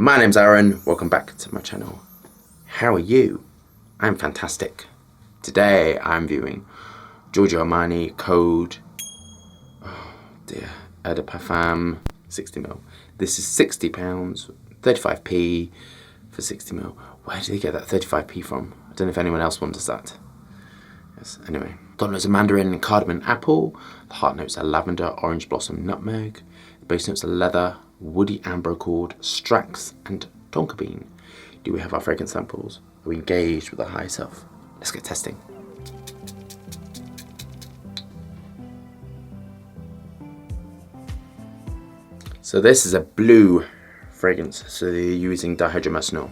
My name's Aaron, welcome back to my channel. How are you? I'm fantastic. Today I'm viewing Giorgio Armani Code, Eau de Parfum 60ml. This is £60, 35p for 60ml. Where did they get that 35p from? I don't know if anyone else wants that. Yes, anyway. Top notes are mandarin, cardamom, apple. The heart notes are lavender, orange blossom, nutmeg. The base notes are leather, woody amber accord, strax, and tonka bean. Do we have our fragrance samples? Are we engaged with our higher self? Let's get testing. So this is a blue fragrance, so they're using dihydromercenol.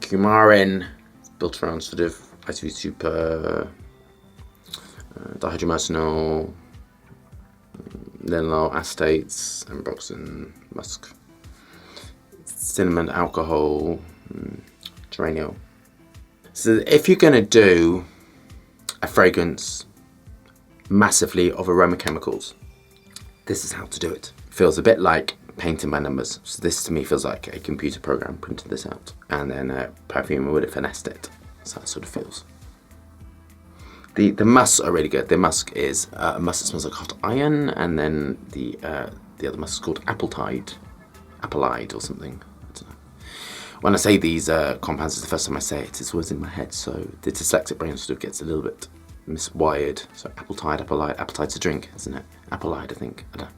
Coumarin, built around sort of ITV Super, dihydromercenol, linalool acetates, ambroxan, musk, cinnamon, alcohol, geraniol. So if you're going to do a fragrance massively of aroma chemicals, this is how to do it. Feels a bit like painting by numbers. So this to me feels like a computer program printed this out, and then a perfumer would have finessed it. So that sort of feels. The musks are really good. The musk is a musk that smells like hot iron, and then the other musk is called Appleide or something. I don't know. When I say these compounds, it's the first time I say it. It's always in my head, so the dyslexic brain sort of gets a little bit miswired. So Appleide, Appetite's a drink, isn't it? Appleide, I think. I don't know.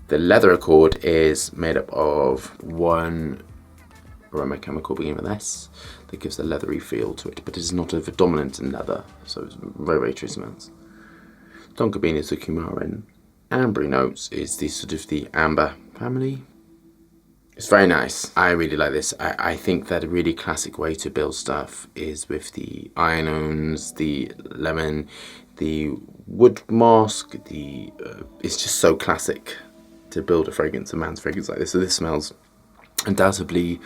The leather accord is made up of one aroma chemical beginning with S that gives a leathery feel to it, but it is not over-dominant in leather, so it's very, very trace amounts. Tonka bean is the coumarin. Ambery notes is the sort of the amber family. It's very nice. I really like this. I think that a really classic way to build stuff is with the ionones, the lemon, the wood mask. It's just so classic to build a fragrance, a man's fragrance like this. So this smells undoubtedly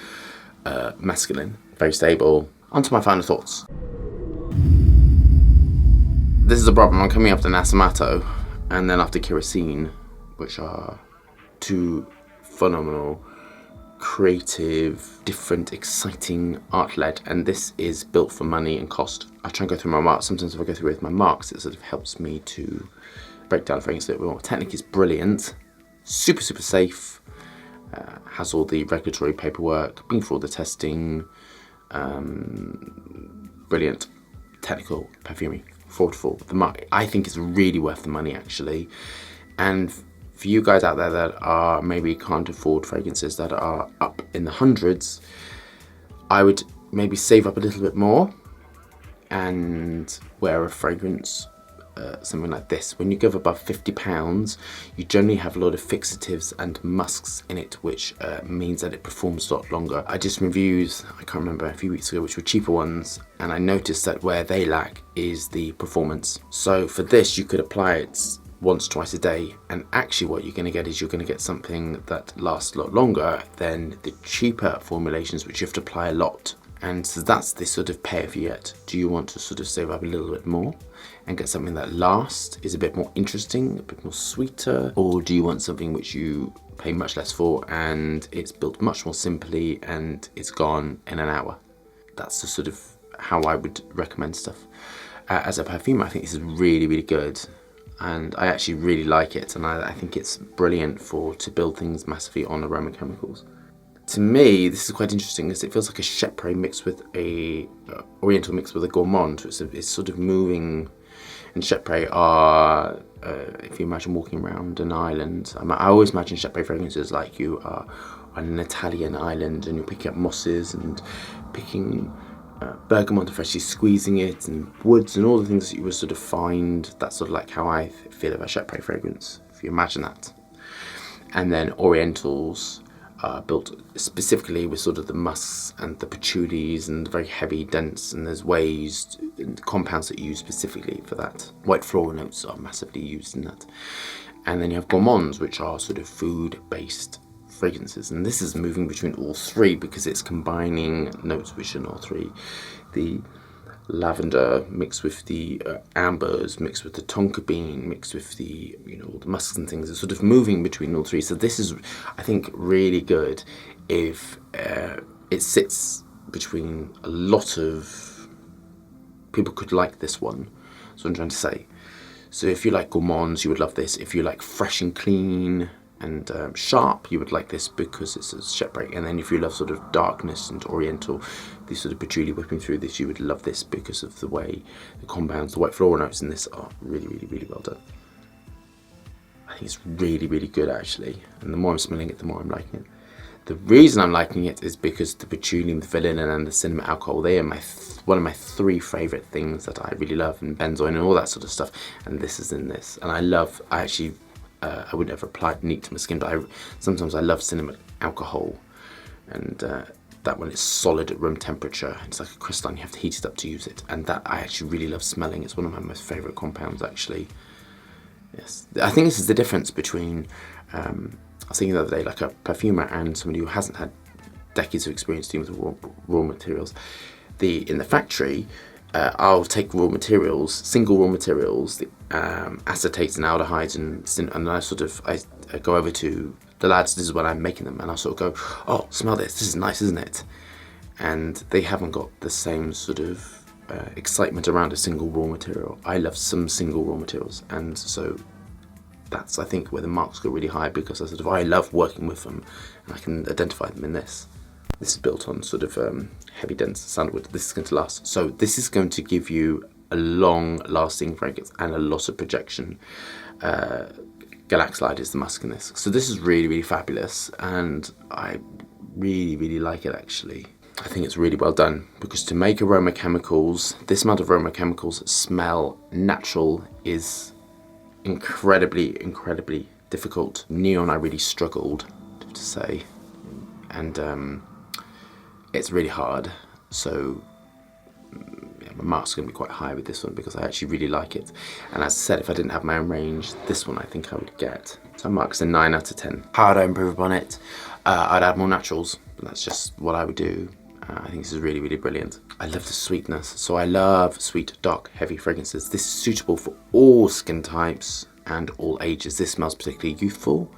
masculine, very stable. On to my final thoughts. This is a problem. I'm coming after Nasamato and then after Kerosene, which are two phenomenal, creative, different, exciting, art-led, and this is built for money and cost. I try and go through my marks. Sometimes if I go through with my marks, it sort of helps me to break down the fragrance a little bit more. Technique is brilliant, super, super safe. Has all the regulatory paperwork, been through all the testing, brilliant technical perfuming, 4 to 4. The mark, I think, is really worth the money actually. And for you guys out there that are maybe can't afford fragrances that are up in the hundreds, I would maybe save up a little bit more and wear a fragrance. Something like this. When you go above £50, you generally have a lot of fixatives and musks in it, which means that it performs a lot longer. I did some reviews, I can't remember, a few weeks ago, which were cheaper ones, and I noticed that where they lack is the performance. So for this, you could apply it once, twice a day, and actually what you're going to get is you're going to get something that lasts a lot longer than the cheaper formulations, which you have to apply a lot. And so that's the sort of pay if you get. Do you want to sort of save up a little bit more and get something that lasts, is a bit more interesting, a bit more sweeter? Or do you want something which you pay much less for and it's built much more simply and it's gone in an hour? That's the sort of how I would recommend stuff. As a perfumer, I think this is really, really good. And I actually really like it. And I think it's brilliant to build things massively on aroma chemicals. To me, this is quite interesting because it feels like a Chapre mixed with a Oriental mixed with a Gourmand. It's sort of moving. And Chapre are, if you imagine walking around an island, I always imagine Chapre fragrances like you are on an Italian island and you're picking up mosses and picking bergamot and freshly squeezing it and woods and all the things that you would sort of find. That's sort of like how I feel about Chapre fragrance, if you imagine that. And then Orientals built specifically with sort of the musks and the patchoulis and the very heavy, dense, and there's ways and compounds that you use specifically for that. White floral notes are massively used in that. And then you have gourmands, which are sort of food-based fragrances, and this is moving between all three because it's combining notes which are all three. The lavender mixed with the ambers, mixed with the tonka bean, mixed with the, you know, the musks and things. It's sort of moving between all three. So this is, I think, really good if it sits between a lot of people could like this one. That's what I'm trying to say. So if you like gourmands, you would love this. If you like fresh and clean and sharp, you would like this because it's a shipwreck. And then if you love sort of darkness and oriental, this sort of patchouli whipping through this, you would love this because of the way the compounds, the white floral notes in this are really, really, really well done. I think it's really, really good actually. And the more I'm smelling it, the more I'm liking it. The reason I'm liking it is because the patchouli, the vanilla and the cinnamon alcohol, they are one of my 3 favourite things that I really love, and benzoin and all that sort of stuff. And this is in this. And I actually, I would never apply it neat to my skin, but sometimes I love cinnamon alcohol. And that one is solid at room temperature. It's like a crystalline, you have to heat it up to use it. And that I actually really love smelling. It's one of my most favourite compounds actually. Yes, I think this is the difference between, I was thinking the other day, like a perfumer and somebody who hasn't had decades of experience dealing with raw materials. In the factory, I'll take raw materials, single raw materials, the acetates and aldehydes, and I go over to the lads. This is when I'm making them, and I'll sort of go, oh, smell this. This is nice, isn't it? And they haven't got the same sort of excitement around a single raw material. I love some single raw materials, and so that's, I think, where the marks go really high, because I love working with them, and I can identify them in this. This is built on sort of heavy dense sandalwood. This is going to last. So this is going to give you a long lasting fragrance and a lot of projection. Galaxolide is the musk in this. So this is really, really fabulous, and I really, really like it actually. I think it's really well done, because to make aroma chemicals, this amount of aroma chemicals smell natural is incredibly, incredibly difficult. Neon I really struggled to say, and it's really hard. So yeah, my marks are going to be quite high with this one because I actually really like it. And as I said, if I didn't have my own range, this one I think I would get. So marks a 9 out of 10. How would I improve upon it? I'd add more naturals. That's just what I would do. I think this is really, really brilliant. I love the sweetness. So I love sweet, dark, heavy fragrances. This is suitable for all skin types and all ages. This smells particularly youthful,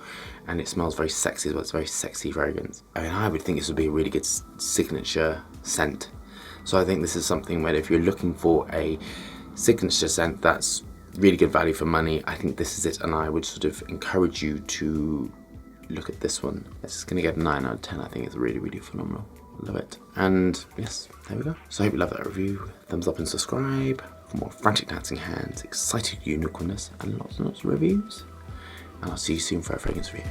and it smells very sexy as well. It's a very sexy fragrance. I mean, I would think this would be a really good signature scent. So I think this is something where if you're looking for a signature scent that's really good value for money, I think this is it, and I would sort of encourage you to look at this one. It's going to get a 9 out of 10. I think it's really, really phenomenal. Love it. And yes, there we go. So I hope you love that review. Thumbs up and subscribe for more frantic dancing hands, excited uniqueness, and lots and lots of reviews. And I'll see you soon for a fragrance review.